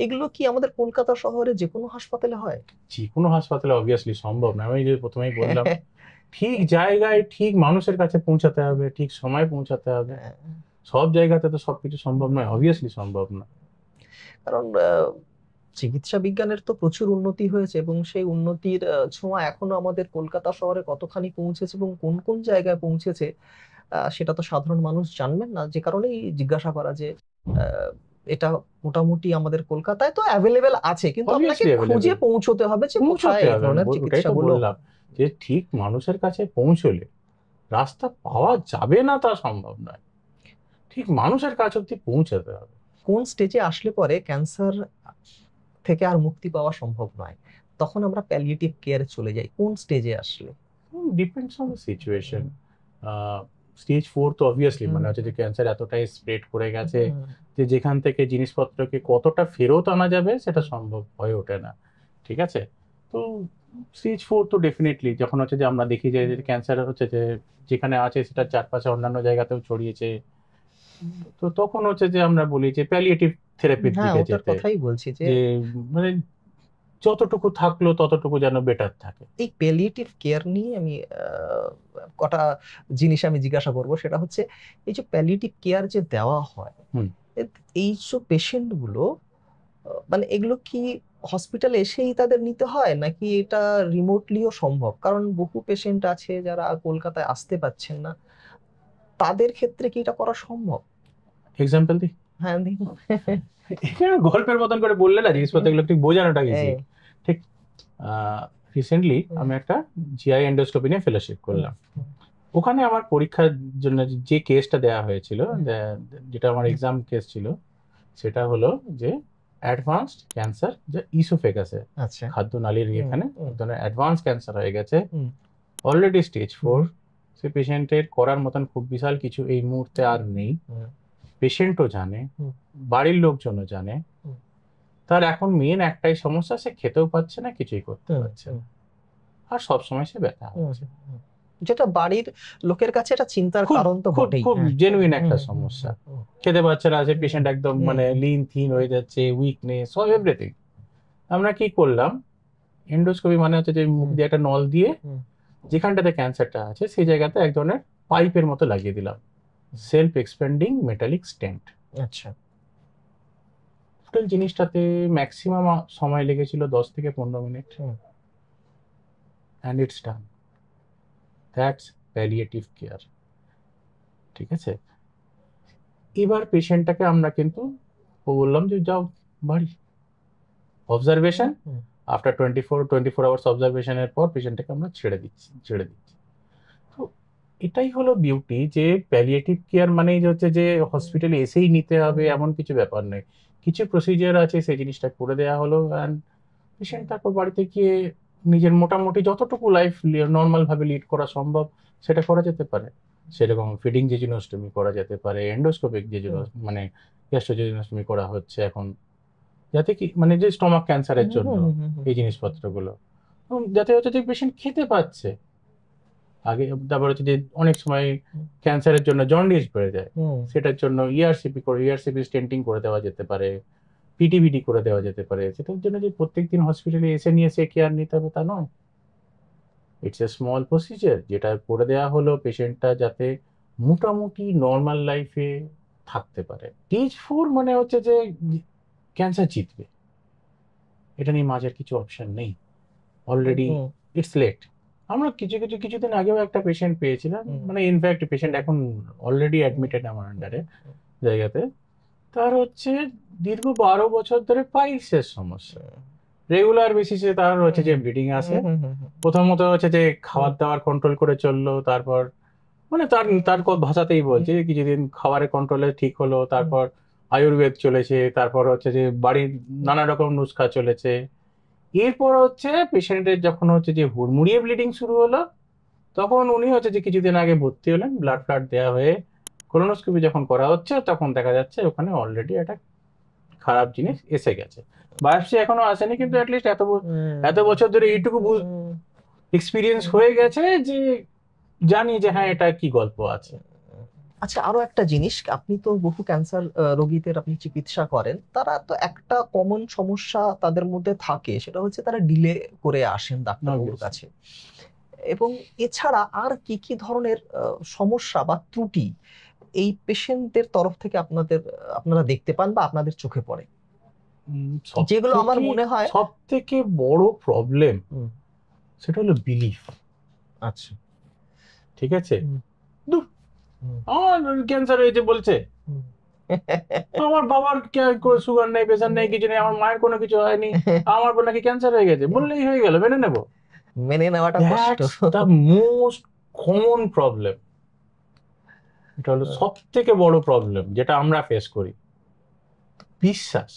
এগুলো কি আমাদের কলকাতা শহরে যে কোনো হাসপাতালে হয়? যে কোনো হাসপাতালে অবভিয়াসলি সম্ভব না। আমি যে প্রথমেই বললাম, ঠিক জায়গায় ঠিক মানুষের কাছে পৌঁছাতে হবে, ঠিক সময় পৌঁছাতে হবে। সব জায়গাতে তো সবকিছু সম্ভব নয়, অবভিয়াসলি সম্ভব না। কারণ চিকিৎসা বিজ্ঞানের তো প্রচুর উন্নতি হয়েছে এবং সেই উন্নতির ছোঁয়া এখনো আমাদের কলকাতা শহরে কতখানি পৌঁছেছে এবং কোন কোন জায়গায় পৌঁছেছে সেটা তো সাধারণ মানুষ জানবেন না, যে কারণেই জিজ্ঞাসা করা যে এটা মোটামুটি আমাদের কলকাতায় তো অ্যাভেলেবেল আছে, কিন্তু আপনাকে Obviously available. খুঁজে পৌঁছতে হবে যে কোথায় এই ধরনের ওটাই তো চিকিৎসাগুলো। বললাম যে ঠিক মানুষের কাছে পৌঁছলে রাস্তা পাওয়া যাবে না তা সম্ভব নয়, ঠিক মানুষের কাছে অব্দি পৌঁছাতে হবে। কোন স্টেজে আসলে পরে ক্যান্সার থেকে আর মুক্তি পাওয়া সম্ভব নয়, তখন আমরা প্যালিয়েটিভ কেয়ারে চলে যাই কোন স্টেজে আসলে? Depends on the situation. Stage 4 তো অবভিয়াসলি মানে হচ্ছে যে ক্যান্সার এতটাই স্প্রেড করে গেছে যে যেখান থেকে জিনিসপত্রকে কতটা ফেরত আনা যাবে সেটা সম্ভব হয়ে ওঠে না, ঠিক আছে? তো স্টেজ 4 তো ডেফিনেটলি যখন হচ্ছে যে আমরা দেখি যে ক্যান্সার হচ্ছে যে যেখানে আছে সেটা চারপাশে অন্যান্য জায়গাতেও ছড়িয়েছে, তো তখন হচ্ছে যে আমরা বলি যে প্যালিয়েটিভ থেরাপির হ্যাঁ, দিকে ওটার যেতে, কথাই বলছি যে যে মানে যতটুকু থাকলো ততটুকু যেন বেটার থাকে। এই প্যালিয়েটিভ কেয়ার নিয়ে আমি কটা জিনিস আমি জিজ্ঞাসা করব, সেটা হচ্ছে এই যে প্যালিয়েটিভ কেয়ার যে দেওয়া হয়, এই যে পেশেন্ট গুলো মানে এগুলো কি হসপিটালে এসেই তাদের নিতে হয় নাকি এটা রিমোটলিও সম্ভব? কারণ বহু পেশেন্ট আছে যারা কলকাতায় আসতে পারছেন না, তাদের ক্ষেত্রে কি এটা করা সম্ভব? এক্সাম্পল দিই? হ্যাঁ, দিন। এখানে গল্পের মতন করে বললে না জিনিসপত্রগুলো ঠিক বোঝানোটা ইজি। ঠিক রিসেন্টলি আমি একটা জিআই এন্ডোস্কোপি নিয়ে ফেলোশিপ করলাম। ওখানে আমার পরীক্ষার জন্য যে কেসটা দেওয়া হয়েছিল, যেটা আমার এক্সাম কেস ছিল, সেটা হলো যে অ্যাডভান্সড ক্যান্সার, যে ইসোফেগাসে, আচ্ছা, খাদ্যনালীর এখানে ধরনের অ্যাডভান্স ক্যান্সার হয়ে গেছে, অলরেডি স্টেজ 4। সে পেশেন্টের করার মতন খুব বিশাল কিছু এই মুহূর্তে আর নেই, পেশেন্টও জানে, বাড়ির লোকজনও জানে। তার এখন মেন একটাই সমস্যা, সে খেতেও পাচ্ছে না, কিছুই করতে পারছে না, আর সবসময় সে ব্যথা হচ্ছে, যেটা বাড়ির লোকের কাছে এটা চিন্তার কারণ তো বটেই। খুব জেনুইন একটা সমস্যা। খেতে পারছে না, সে পেশেন্ট একদম মানে লিন থিন হয়ে যাচ্ছে, উইকনেস, সব এভরিথিং। আমরা কি করলাম, এন্ডোস্কোপি মানে হচ্ছে যে মুখ দিয়ে একটা নল দিয়ে যেখানটাতে ক্যান্সারটা আছে সেই জায়গাতে এক ধরনের পাইপের মতো লাগিয়ে দিলাম, সেলফ এক্সপেন্ডিং মেটালিক স্টেন্ট। আচ্ছা, টোটাল জিনিসটাতে ম্যাক্সিমাম সময় লেগেছিল 10 থেকে 15 minute, and it's done. That's palliative care, ঠিক আছে? এবার পেশেন্টটাকে আমরা কিন্তু বললাম যে যাও বাড়ি, অবজারভেশন, আফটার 24 আওয়ার্স অবজারভেশনের পর পেশেন্টটাকে আমরা ছেড়ে দিচ্ছি। তো এটাই হলো বিউটি, যে প্যালিয়েটিভ কেয়ার মানেই যে হচ্ছে যে হসপিটালে এসেই নিতে হবে এমন কিছু ব্যাপার নেই। কিছু প্রসিজার আছে, সেই জিনিসটা করে দেওয়া হলো, অ্যান্ড পেশেন্ট তারপর বাড়িতে গিয়ে নিজের মোটামুটি যতটুকু লাইফ নর্মাল ভাবে লিড করা সম্ভব সেটা করা যেতে পারে। সেরকম ফিডিং জেজুনোস্টমি করা যেতে পারে, এন্ডোস্কোপিক মানে গ্যাস্ট্রোজেজুনোস্টমি করা হচ্ছে এখন, যাতে কি মানে যে স্টমাক ক্যান্সারের জন্য এই জিনিসপত্রগুলো, যাতে হচ্ছে যে পেশেন্ট খেতে পাচ্ছে। আগে তারপর হচ্ছে যে অনেক সময় ক্যান্সারের জন্য জন্ডিস বেড়ে যায়, সেটার জন্য ইআরসিপি স্টেন্টিং করে দেওয়া যেতে পারে, পিটিভিডি করে দেওয়া যেতে পারে। সেটার জন্য যে প্রত্যেকদিন হসপিটালে এসে নিয়ে সে কেয়ার নিতে হবে তা নয়। ইটস এ স্মল প্রসিজার, যেটা করে দেওয়া হলো পেশেন্টটা যাতে মোটামুটি নর্মাল লাইফে থাকতে পারে। স্টেজ 4 মানে হচ্ছে যে ক্যান্সার জিতবে, এটা নিয়ে মাঝের কিছু অপশন নেই, অলরেডি ইটস লেট। আমরা কিছুদিন আগেও একটা পেশেন্ট পেয়েছিলাম, মানে ইনফ্যাক্ট পেশেন্ট এখন অলরেডি অ্যাডমিটেড আমার আন্ডারে জায়গাতে। তার হচ্ছে দীর্ঘ 12 বছর ধরে পাইলসের সমস্যা, রেগুলার বেসিসে তার হচ্ছে যে ব্লিডিং আসে। প্রথমত হচ্ছে যে খাবার দাবার কন্ট্রোল করে চললো, তারপর মানে তার ভাষাতেই বলছে কিছুদিন খাবারের কন্ট্রোলে ঠিক হলো, তারপর আয়ুর্বেদ চলেছে, তারপর হচ্ছে যে বাড়ির নানা রকম নুস্খা চলেছে। এরপর হচ্ছে পেশেন্টের যখন হচ্ছে যে হুড়মুড়িয়ে ব্লিডিং শুরু হলো, তখন উনি হচ্ছে যে কিছুদিন আগে ভর্তি হলেন, ব্লাড ফ্লাড দেওয়া হয়ে কোলোনোস্কোপি যখন করা হচ্ছে তখন দেখা যাচ্ছে ওখানে অলরেডি একটা খারাপ জিনিস এসে গেছে। বায়োপসি এখনো আসেনি, কিন্তু অ্যাটলিস্ট এত বছর ধরে এইটুকু এক্সপিরিয়েন্স হয়ে গেছে যে জানি যে হ্যাঁ এটা কি গল্প আছে। আচ্ছা, আরো একটা জিনিস, আপনি তো বহু ক্যান্সার রোগীদের আপনি চিকিৎসা করেন, তারা তো একটা কমন সমস্যা তাদের মধ্যে থাকে, সেটা হচ্ছে তারা ডিলে করে আসেন ডাক্তারবাবুর Obviously. কাছে। এবং এছাড়া আর কি কি ধরনের সমস্যা বা ত্রুটি এই পেশেন্টদের তরফ থেকে আপনারা দেখতে পান বা আপনাদের চোখে পড়ে, যেগুলো আমার মনে হয় সব থেকে বড় প্রবলেম হুম, সেটা হলো বিলিফ। আচ্ছা, ঠিক আছে, হুম, আমার ক্যান্সার হয়েছে বলছে, হুম। আমার বাবার সুগার নেই, প্রেশার নেই, কিছু নেই, আমার মায়ের কোনো কিছু হয়নি, আমার নাকি ক্যান্সার হয়ে গেছে, বললেই হয়ে গেল, মেনে নেবো। মেনে নেওয়াটা কষ্ট। That's the most common problem. এটা হলো সব থেকে বড় প্রবলেম যেটা আমরা ফেস করি, বিশ্বাস।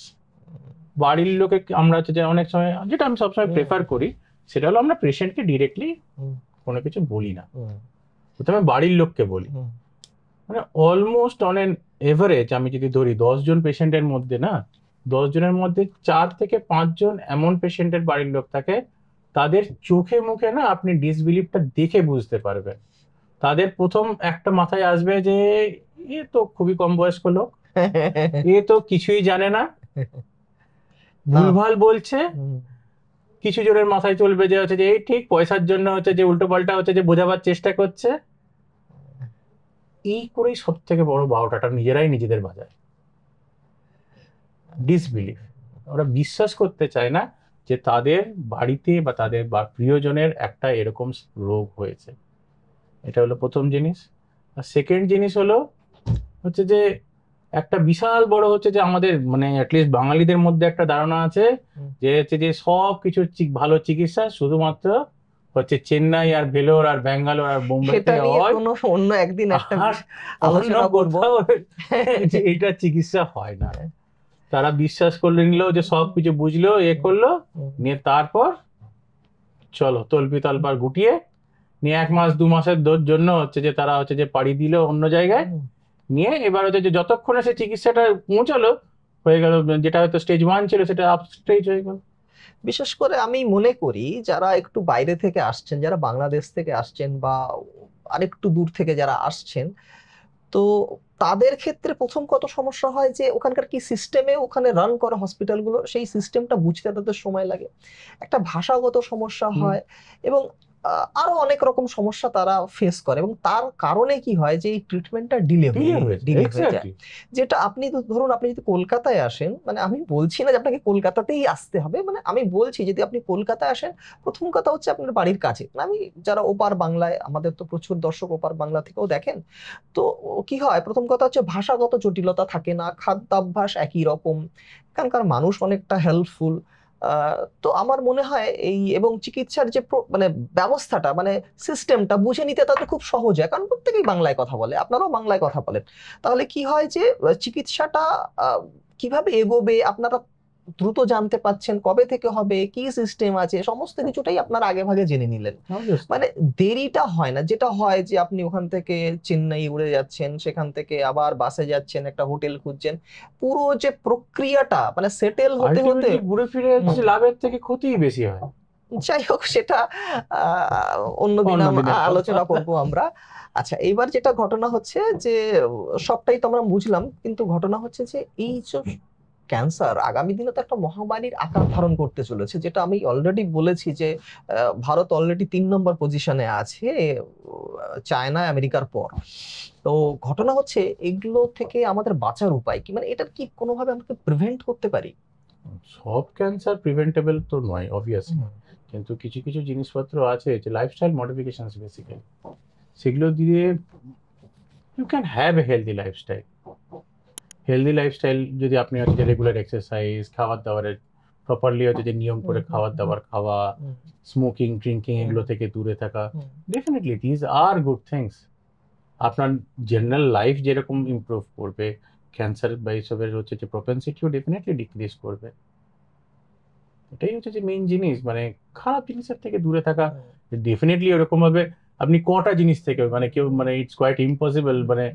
বাড়ির লোকে আমরা হচ্ছে যে অনেক সময়, যেটা আমি সবসময় প্রেফার করি, সেটা হলো আমরা পেশেন্টকে ডিরেক্টলি কোনো কিছু বলি না, প্রথমে বাড়ির লোককে বলি। মানে অলমোস্ট অন এন এভারেজ আমি যদি ধরি 10 জন পেশেন্টের মধ্যে না, 10 জনের মধ্যে 4 থেকে 5 জন এমন পেশেন্টের বাড়ির লোক থাকে, তাদের চোখে মুখে না আপনি ডিসবিলিভটা দেখে বুঝতে পারবেন। তাদের প্রথম একটা মাথায় আসবে যে এ তো খুবই কম বয়স্ক লোক, এ তো কিছুই জানে না, ভুলভাল বলছে। কিছু জনের মাথায় চলবে যে হচ্ছে যে এই ঠিক পয়সার জন্য হচ্ছে যে উল্টো পাল্টা হচ্ছে যে বোঝাবার চেষ্টা করছে। এই করেই সব থেকে বড় বারোটাটা নিজেরাই নিজেদের বাজায়, ডিসবিলিভ। ওরা বিশ্বাস করতে চায় না যে তাদের বাড়িতে বা তাদের প্রিয়জনের একটা এরকম রোগ হয়েছে। এটা হলো প্রথম জিনিস। আর সেকেন্ড জিনিস হচ্ছে যে একটা বিশাল বড় হচ্ছে যে আমাদের মানে অ্যাটলিস্ট বাঙালিদের মধ্যে একটা ধারণা আছে যে হচ্ছে যে সব কিছুর ভালো চিকিৎসা শুধুমাত্র হচ্ছে চেন্নাই আর ভেলোর আর ব্যাঙ্গালোর আর বোম্বেতে হয়, অন্য একদিন একটা আলোচনা করব যে এটা চিকিৎসা হয় না। তারা বিশ্বাস করলে নিল যে সবকিছু বুঝলো, করলো, নিয়ে তারপর চলো তল্পি তল্পার গুটিয়ে নিয়ে 1 মাস 2 মাসের জন্য হচ্ছে যে তারা হচ্ছে যে পাড়ি দিল অন্য জায়গায় নিয়ে। এবার হচ্ছে যে যতক্ষণে সে চিকিৎসাটা পৌঁছালো হয়ে গেল, যেটা হয়তো স্টেজ 1 ছিল সেটা আপ স্টেজ হয়ে গেল। বিশেষ করে আমি মনে করি যারা একটু বাইরে থেকে আসছেন, যারা বাংলাদেশ থেকে আসছেন বা আরেকটু দূর থেকে যারা আসছেন, তো তাদের ক্ষেত্রে প্রথম কত সমস্যা হয় যে ওখানকার কি সিস্টেমে ওখানে রান করে হসপিটালগুলো, সেই সিস্টেমটা বুঝতে তাদের সময় লাগে, একটা ভাষাগত সমস্যা হয়, এবং আরো অনেক রকম সমস্যা তারা ফেস করে, এবং তার কারণে কি হয় যে এই ট্রিটমেন্টটা ডিলে হয়ে যায়। যেটা আপনি ধরুন আপনি যদি কলকাতায় আসেন, মানে আমি বলছি না যে আপনাকে কলকাতাতেই আসতে হবে, মানে আমি বলছি যদি আপনি কলকাতায় আসেন, প্রথম কথা হচ্ছে আপনার বাড়ির কাছে, আমি যারা ওপার বাংলায়, আমাদের তো প্রচুর দর্শক ওপার বাংলা থেকেও দেখেন, তো কি হয় প্রথম কথা হচ্ছে ভাষাগত জটিলতা থাকে না, খাদ্যাভ্যাস একই রকম, এখানকার মানুষ অনেকটা হেল্পফুল। তো আমার মনে হয় এই এবং চিকিৎসার যে মানে ব্যবস্থাটা, মানে সিস্টেমটা বুঝে নিতে তাদের খুব সহজ হয়, কারণ প্রত্যেকেই বাংলায় কথা বলে, আপনারাও বাংলায় কথা বলেন। তাহলে কি হয় যে চিকিৎসাটা কিভাবে এগোবে আপনারা দ্রুত জানতে পাচ্ছেন, কবে থেকে হবে, কি সিস্টেম আছে, সমস্ত কিছুটাই আপনারা আগে ভাগে জেনে নিলেন, মানে দেরিটা হয় না। যেটা হয় যে আপনি ওখান থেকে চেন্নাই উড়ে যাচ্ছেন, সেখান থেকে আবার বাসে যাচ্ছেন, একটা হোটেল খুঁজছেন, পুরো যে প্রক্রিয়াটা মানে সেটেল হতে হতে ঘুরে ফিরে লাভের থেকে ক্ষতিই বেশি হয়। যাই হোক, সেটা অন্যদিন আলোচনা করব আমরা। আচ্ছা, এইবার যেটা ঘটনা হচ্ছে যে সবটাই তো আমরা বুঝলাম, কিন্তু ঘটনা হচ্ছে যে এই যে ক্যান্সার আগামী দিনে তো একটা মহামারীর আকার ধারণ করতে চলেছে, যেটা আমি অলরেডি বলেছি যে ভারত অলরেডি 3 নম্বর পজিশনে আছে চায়না আমেরিকার পর। তো ঘটনা হচ্ছে এগুলো থেকে আমাদের বাঁচার উপায় কি, মানে এটার কি কোনোভাবে আমরা প্রিভেন্ট করতে পারি? সব ক্যান্সার প্রিভেন্টেবল তো নয় অবভিয়াসলি, কিন্তু কিছু কিছু জিনিসপত্র আছে যে লাইফস্টাইল মডিফিকেশনস বেসিক্যালি, সেগুলো দিয়ে you can have a healthy lifestyle. Healthy lifestyle যদি আপনি হচ্ছে রেগুলার এক্সারসাইজ, খাবার দাবারের প্রপারলি হচ্ছে যে নিয়ম করে খাবার দাবার খাওয়া, স্মোকিং ড্রিঙ্কিং এগুলো থেকে দূরে থাকা, definitely this are good things. আপনার জেনারেল লাইফ যেরকম ইমপ্রুভ করবে, ক্যান্সার বা এইসবের হচ্ছে যে প্রপেন্সিটিও ডেফিনেটলি ডিক্রিজ করবে। এটাই হচ্ছে যে মেইন জিনিস, মানে খারাপ জিনিসের থেকে দূরে থাকা। ডেফিনেটলি ওরকম ভাবে আপনি কটা জিনিস থেকে, মানে কেউ মানে ইটস কোয়াইট ইম্পসিবল, মানে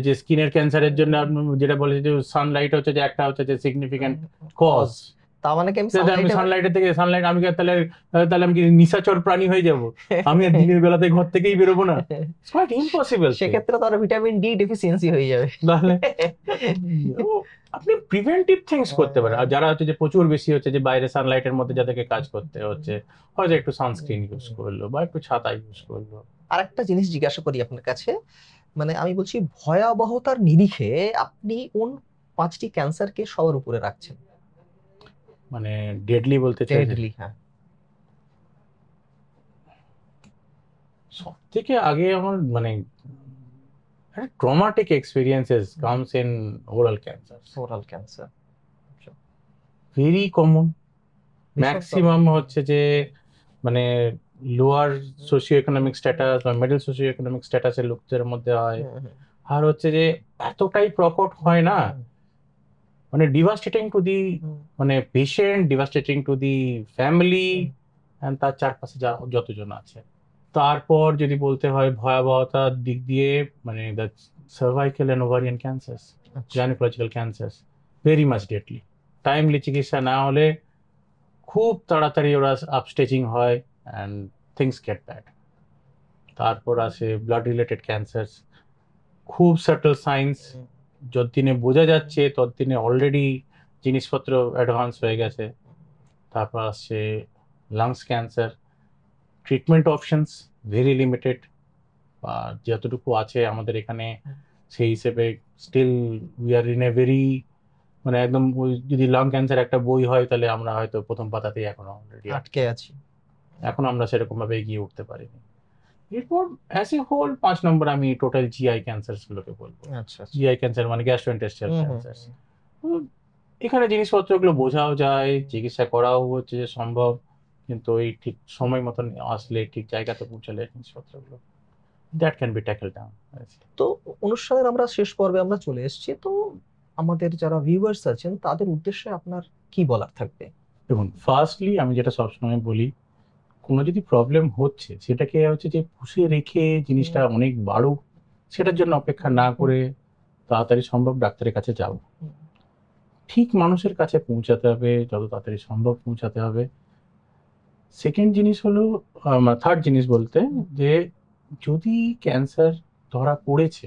যে স্কিনের ক্যান্সারের জন্য যেটা বলে যে সানলাইট হচ্ছে যে একটা হচ্ছে যে সিগনিফিক্যান্ট কজ, তার মানে কি আমি সানলাইটের থেকে সানলাইট আমি তাহলে আমি কি নিশাচর প্রাণী হয়ে যাব? আমি আর দিনের বেলাতে ঘর থেকেই বেরোবো না? It's quite impossible. সেক্ষেত্রে তো আর ভিটামিন ডি ডেফিসিয়েন্সি হয়ে যাবে। তাহলে আপনি প্রিভেন্টিভ থিংস করতে পারেন। আর যারা হচ্ছে যে প্রচুর বেশি হচ্ছে যে বাইরে সানলাইটের মধ্যে যাদেরকে কাজ করতে হচ্ছে, হয়তো একটু সানস্ক্রিন ইউজ করলো বা একটু ছাতা ইউজ করলো। আরেকটা জিনিস জিজ্ঞাসা করি আপনার কাছে, মানে আমি বলছি ভয়াবহতার নিরিখে আপনি কোন 5টি ক্যান্সারকে সবার উপরে রাখছেন? মানে ডেডলি বলতে চাই? ডেডলি, হ্যাঁ। সব থেকে আগে আমার মানে traumatic experiences comes in oral cancer. Oral cancer very common. Maximum হচ্ছে যে মানে লোয়ার সোশিও ইকোনমিক স্ট্যাটাস বা মিডল সোশিও ইকোনমিক স্ট্যাটাসের লোকদের মধ্যে হয়। আর হচ্ছে যে এতটাই প্রকট হয় না, মানে ডিভাস্টেটিং টু দি মানে patient, devastating to the family and তার চারপাশে যতজন আছে। তারপর যদি বলতে হয় ভয়াবহতার দিক দিয়ে, মানে the cervical and ovarian cancer, gynaecological cancer, very much deadly. Timely চিকিৎসা না হলে খুব তাড়াতাড়ি ওরা আপস্টেজিং হয় অ্যান্ড থিংস গেট ব্যাড। তারপর আসে ব্লাড রিলেটেড ক্যান্সার, খুব সাটল সাইন্স, যতদিনে বোঝা যাচ্ছে ততদিনে অলরেডি জিনিসপত্র অ্যাডভান্স হয়ে গেছে। তারপর আসছে lungs cancer, treatment options very limited, বা যতটুকু আছে আমাদের এখানে সেই হিসেবে still we are in a very, মানে একদম যদি লাং ক্যান্সার একটা বই হয় তাহলে আমরা হয়তো প্রথম পাতাতেই এখনো অলরেডি আটকে আছি, এখন আমরা সেরকম ভাবে এগিয়ে উঠতে পারিনি। এরপর অ্যাজ এ হোল 5 নম্বর আমি টোটাল জিআই ক্যান্সার গুলোকে বলবো। আচ্ছা, জিআই ক্যান্সার মানে গ্যাস্ট্রোইন্টেস্টাইনাল ক্যান্সার। এখানে জিনিসপত্রগুলো বোঝাও যায়, চিকিৎসা করাও হচ্ছে যে সম্ভব, কিন্তু এই ঠিক সময় মতন আসলে ঠিক জায়গাতে পৌঁছালে জিনিসপত্রগুলো that can be tackle down. তো অনুষ্ঠানের আমরা শেষ পর্বে আমরা চলে এসেছি, তো আমাদের যারা ভিউয়ার্স আছেন তাদের উদ্দেশ্যে আপনার কি বলার থাকবে? দেখুন, ফার্স্টলি আমি যেটা সবসময় বলি, কোনো যদি প্রবলেম হচ্ছে সেটাকে হচ্ছে যে পুষে রেখে জিনিসটা অনেক বাড়ুক সেটার জন্য অপেক্ষা না করে তাড়াতাড়ি সম্ভব ডাক্তারের কাছে যাও, ঠিক মানুষের কাছে পৌঁছাতে হবে, যত তাড়াতাড়ি সম্ভব পৌঁছাতে হবে। সেকেন্ড জিনিস হলো, থার্ড জিনিস বলতে যে যদি ক্যান্সার ধরা পড়েছে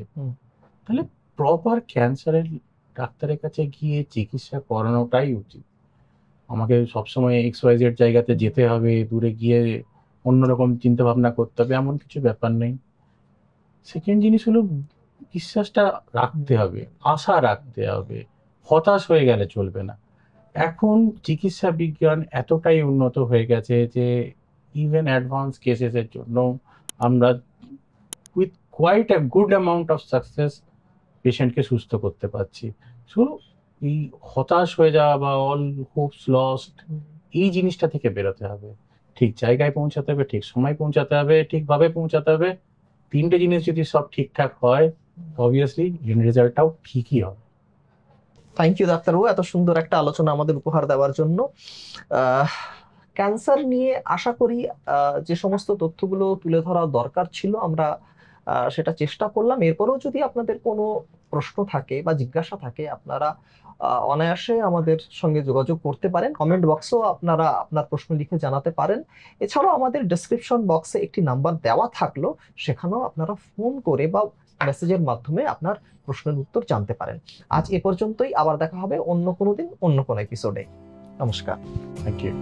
তাহলে প্রপার ক্যান্সারের ডাক্তারের কাছে গিয়ে চিকিৎসা করানোটাই উচিত। আমাকে সবসময় XYZ জায়গাতে যেতে হবে, দূরে গিয়ে অন্যরকম চিন্তা ভাবনা করতে হবে, এমন কিছু ব্যাপার নেই। সেকেন্ড জিনিস হলো বিশ্বাসটা রাখতে হবে, আশা রাখতে হবে, হতাশ হয়ে গেলে চলবে না। এখন চিকিৎসা বিজ্ঞান এতটাই উন্নত হয়ে গেছে যে ইভেন অ্যাডভান্স কেসেসের জন্য আমরা with quite a good amount of success পেশেন্টকে সুস্থ করতে পারছি। সো এই হতাশ হয়ে যাওয়া বা অল হোপস লস্ট, এই জিনিসটা থেকে বেরোতে হবে। ঠিক জায়গায় পৌঁছাতে হবে, ঠিক সময় পৌঁছাতে হবে, ঠিকভাবে পৌঁছাতে হবে। 3টে জিনিস যদি সব ঠিকঠাক হয়, অবভিয়াসলি রেজাল্টটাও ঠিকই হবে। থ্যাংক ইউ ডাক্তারবাবু, এত সুন্দর একটা আলোচনা আমাদের উপহার দেওয়ার জন্য। ক্যান্সার নিয়ে আশা করি যে সমস্ত তথ্যগুলো তুলে ধরা দরকার ছিল আমরা সেটা চেষ্টা করলাম। এরপরেও যদি আপনাদের কোনো প্রশ্ন থাকে বা জিজ্ঞাসা থাকে, আপনারা অনায়াসে আমাদের সঙ্গে যোগাযোগ করতে পারেন। কমেন্ট বক্সেও আপনারা আপনার প্রশ্ন লিখে জানাতে পারেন। এছাড়াও আমাদের ডেসক্রিপশন বক্সে একটি নাম্বার দেওয়া থাকলো, সেখানেও আপনারা ফোন করে বা মেসেজের মাধ্যমে আপনার প্রশ্নের উত্তর জানতে পারেন। আজ এ পর্যন্তই, আবার দেখা হবে অন্য কোনো দিন অন্য কোনো এপিসোডে। নমস্কার। Thank you.